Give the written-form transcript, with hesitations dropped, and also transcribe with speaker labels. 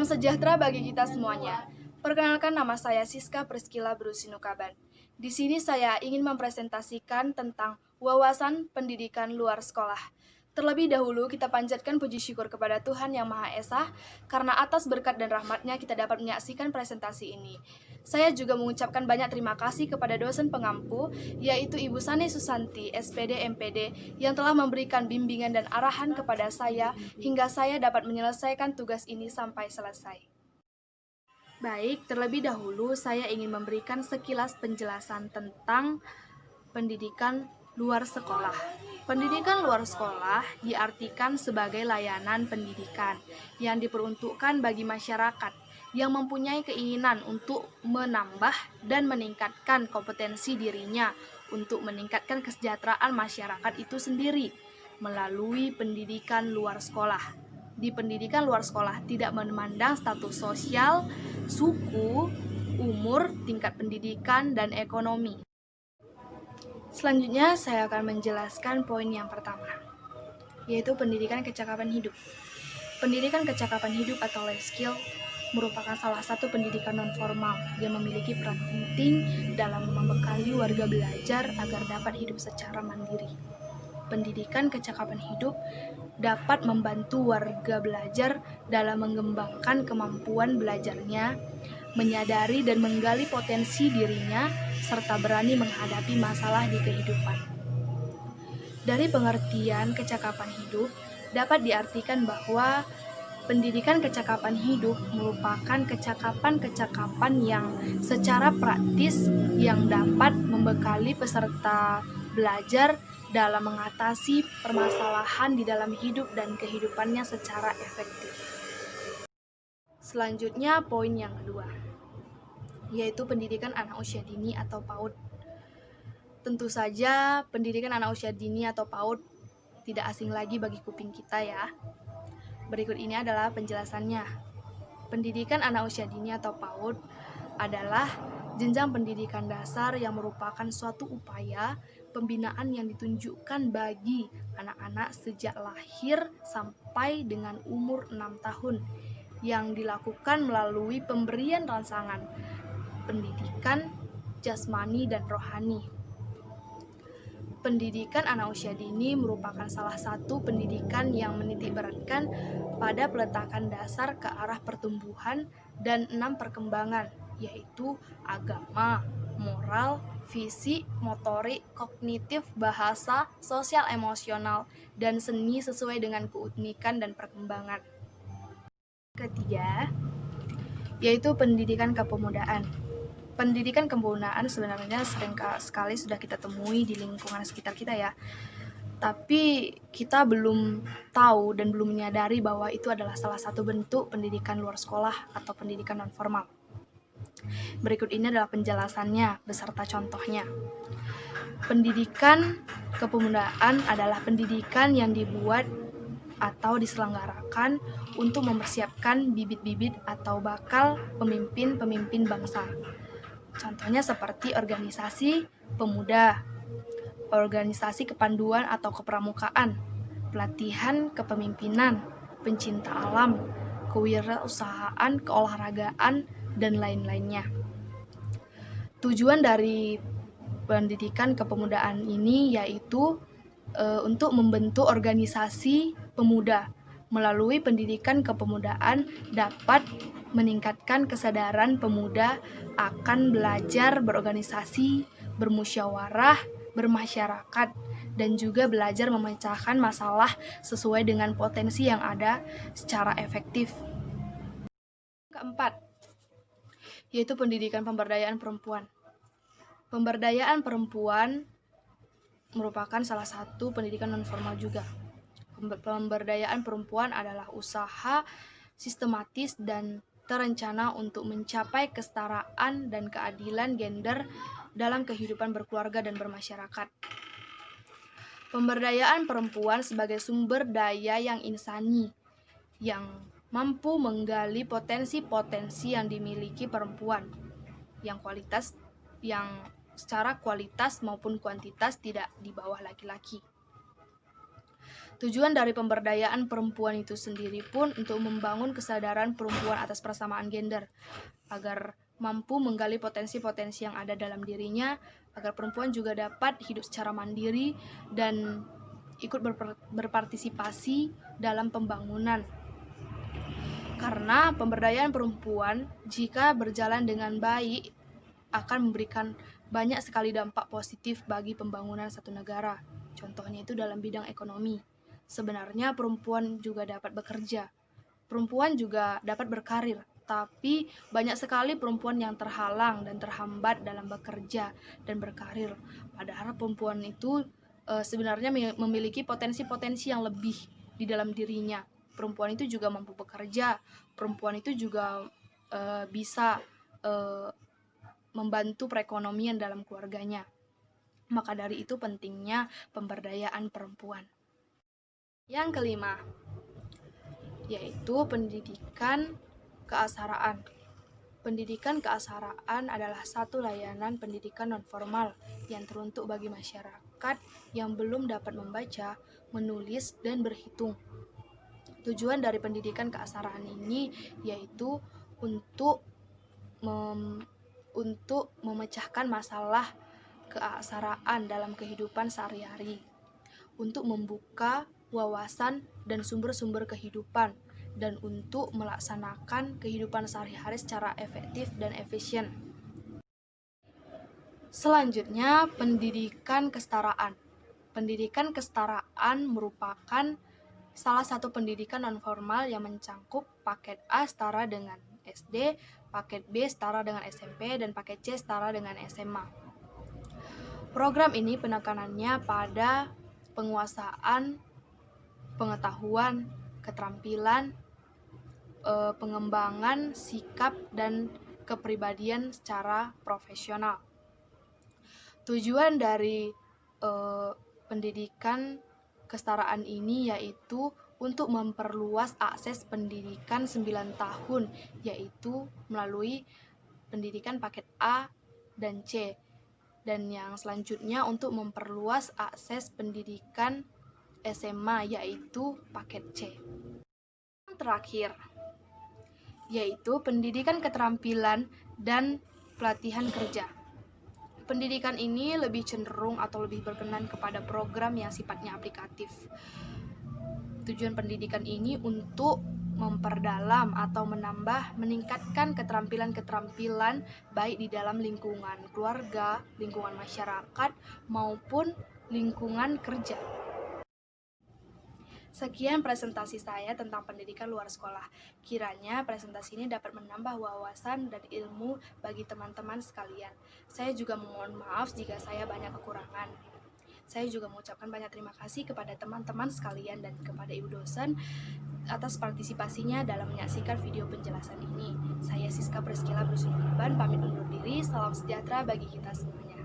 Speaker 1: Salam sejahtera bagi kita semuanya. Perkenalkan, nama saya Siska Priskila Brusinukaban. Di sini saya ingin mempresentasikan tentang wawasan pendidikan luar sekolah. Terlebih dahulu kita panjatkan puji syukur kepada Tuhan Yang Maha Esa, karena atas berkat dan rahmat-Nya kita dapat menyaksikan presentasi ini. Saya juga mengucapkan banyak terima kasih kepada dosen pengampu, yaitu Ibu Sani Susanti, SPD MPD, yang telah memberikan bimbingan dan arahan kepada saya hingga saya dapat menyelesaikan tugas ini sampai selesai. Baik, terlebih dahulu saya ingin memberikan sekilas penjelasan tentang pendidikan luar sekolah. Pendidikan luar sekolah diartikan sebagai layanan pendidikan yang diperuntukkan bagi masyarakat yang mempunyai keinginan untuk menambah dan meningkatkan kompetensi dirinya untuk meningkatkan kesejahteraan masyarakat itu sendiri melalui pendidikan luar sekolah. Di pendidikan luar sekolah tidak memandang status sosial, suku, umur, tingkat pendidikan, dan ekonomi. Selanjutnya saya akan menjelaskan poin yang pertama, yaitu pendidikan kecakapan hidup. Pendidikan kecakapan hidup atau life skill merupakan salah satu pendidikan non-formal yang memiliki peran penting dalam membekali warga belajar agar dapat hidup secara mandiri. Pendidikan kecakapan hidup dapat membantu warga belajar dalam mengembangkan kemampuan belajarnya, menyadari dan menggali potensi dirinya, serta berani menghadapi masalah di kehidupan. Dari pengertian kecakapan hidup, dapat diartikan bahwa pendidikan kecakapan hidup merupakan kecakapan-kecakapan yang secara praktis yang dapat membekali peserta belajar dalam mengatasi permasalahan di dalam hidup dan kehidupannya secara efektif. Selanjutnya, poin yang kedua, yaitu pendidikan anak usia dini atau PAUD. Tentu saja pendidikan anak usia dini atau PAUD tidak asing lagi bagi kuping kita ya. Berikut ini adalah penjelasannya. Pendidikan anak usia dini atau PAUD adalah jenjang pendidikan dasar yang merupakan suatu upaya pembinaan yang ditunjukkan bagi anak-anak sejak lahir sampai dengan umur 6 tahun yang dilakukan melalui pemberian rangsangan pendidikan jasmani dan rohani. Pendidikan anak usia dini merupakan salah satu pendidikan yang menitikberatkan pada peletakan dasar ke arah pertumbuhan dan 6 perkembangan, yaitu agama, moral, fisik, motorik, kognitif, bahasa, sosial emosional, dan seni sesuai dengan keunikan dan perkembangan. Ketiga, yaitu pendidikan kepemudaan. Pendidikan kepemudaan sebenarnya sering sekali sudah kita temui di lingkungan sekitar kita ya. Tapi kita belum tahu dan belum menyadari bahwa itu adalah salah satu bentuk pendidikan luar sekolah atau pendidikan non-formal. Berikut ini adalah penjelasannya beserta contohnya. Pendidikan kepemudaan adalah pendidikan yang dibuat atau diselenggarakan untuk mempersiapkan bibit-bibit atau bakal pemimpin-pemimpin bangsa. Contohnya seperti organisasi pemuda, organisasi kepanduan atau kepramukaan, pelatihan kepemimpinan, pencinta alam, kewirausahaan, keolahragaan, dan lain-lainnya. Tujuan dari pendidikan kepemudaan ini yaitu untuk membentuk organisasi pemuda. Melalui pendidikan kepemudaan dapat meningkatkan kesadaran pemuda akan belajar berorganisasi, bermusyawarah, bermasyarakat, dan juga belajar memecahkan masalah sesuai dengan potensi yang ada secara efektif. Keempat, yaitu pendidikan pemberdayaan perempuan. Pemberdayaan perempuan merupakan salah satu pendidikan non-formal juga. Pemberdayaan perempuan adalah usaha sistematis dan terencana untuk mencapai kesetaraan dan keadilan gender dalam kehidupan berkeluarga dan bermasyarakat. Pemberdayaan perempuan sebagai sumber daya yang insani, yang mampu menggali potensi-potensi yang dimiliki perempuan, yang secara kualitas maupun kuantitas tidak di bawah laki-laki. Tujuan dari pemberdayaan perempuan itu sendiri pun untuk membangun kesadaran perempuan atas persamaan gender, agar mampu menggali potensi-potensi yang ada dalam dirinya, agar perempuan juga dapat hidup secara mandiri dan ikut berpartisipasi dalam pembangunan. Karena pemberdayaan perempuan jika berjalan dengan baik akan memberikan banyak sekali dampak positif bagi pembangunan satu negara. Contohnya itu dalam bidang ekonomi. Sebenarnya perempuan juga dapat bekerja, perempuan juga dapat berkarir, tapi banyak sekali perempuan yang terhalang dan terhambat dalam bekerja dan berkarir. Padahal perempuan itu sebenarnya memiliki potensi-potensi yang lebih di dalam dirinya. Perempuan itu juga mampu bekerja, perempuan itu juga bisa membantu perekonomian dalam keluarganya. Maka dari itu pentingnya pemberdayaan perempuan. Yang kelima, yaitu pendidikan keasaraan. Pendidikan keasaraan adalah satu layanan pendidikan non-formal yang teruntuk bagi masyarakat yang belum dapat membaca, menulis, dan berhitung. Tujuan dari pendidikan keasaraan ini yaitu untuk memecahkan masalah keaksaraan dalam kehidupan sehari-hari, untuk membuka wawasan dan sumber-sumber kehidupan, dan untuk melaksanakan kehidupan sehari-hari secara efektif dan efisien. Selanjutnya, pendidikan kesetaraan. Pendidikan kesetaraan merupakan salah satu pendidikan non-formal yang mencangkup paket A setara dengan SD, paket B setara dengan SMP, dan paket C setara dengan SMA. Program ini penekanannya pada penguasaan pengetahuan, keterampilan, pengembangan sikap dan kepribadian secara profesional. Tujuan dari pendidikan kesetaraan ini yaitu untuk memperluas akses pendidikan 9 tahun, yaitu melalui pendidikan paket A dan C. Dan yang selanjutnya untuk memperluas akses pendidikan SMA, yaitu paket C. Yang terakhir, yaitu pendidikan keterampilan dan pelatihan kerja. Pendidikan ini lebih cenderung atau lebih berkenan kepada program yang sifatnya aplikatif. Tujuan pendidikan ini untuk memperdalam atau meningkatkan keterampilan-keterampilan baik di dalam lingkungan keluarga, lingkungan masyarakat, maupun lingkungan kerja. Sekian presentasi saya tentang pendidikan luar sekolah. Kiranya presentasi ini dapat menambah wawasan dan ilmu bagi teman-teman sekalian. Saya juga memohon maaf jika saya banyak kekurangan. Saya juga mengucapkan banyak terima kasih kepada teman-teman sekalian dan kepada ibu dosen atas partisipasinya dalam menyaksikan video penjelasan ini. Saya Siska Preskila Brusunukaban, pamit undur diri. Salam sejahtera bagi kita semuanya.